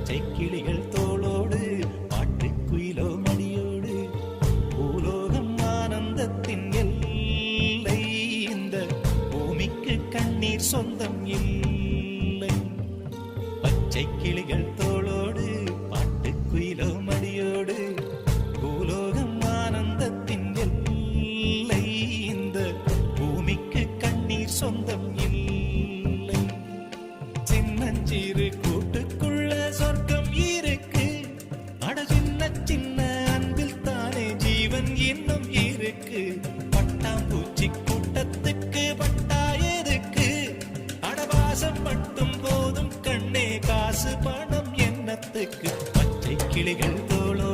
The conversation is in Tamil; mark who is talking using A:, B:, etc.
A: பச்சை கிளிகள் தோளோடு பாட்டுக்குயிலோ மடியோடு பூலோகம் ஆனந்தத்தின் எல்லை இந்த பூமிக்கு கண்ணீர் சொந்தம் இல்லை பச்சை கிளிகள் தோளோடு பாட்டுக்குயிலோ மடியோடு பூலோகம் ஆனந்தத்தின் எல்லை இந்த பூமிக்கு கண்ணீர் சொந்தம் இல்லை சின்னஞ்சிறு கூட்டுக்குள்ள சொர்க்கம் இருக்கு அட சின்ன சின்ன அன்பில் தானே ஜீவன் இன்னும் இருக்கு பட்டாம்பூச்சி கூட்டத்துக்கு பட்டா எதுக்கு அடவாசம் மட்டும் போதும் கண்ணே காசு பணம் என்னத்துக்கு பச்சை கிளிகள் தோளோ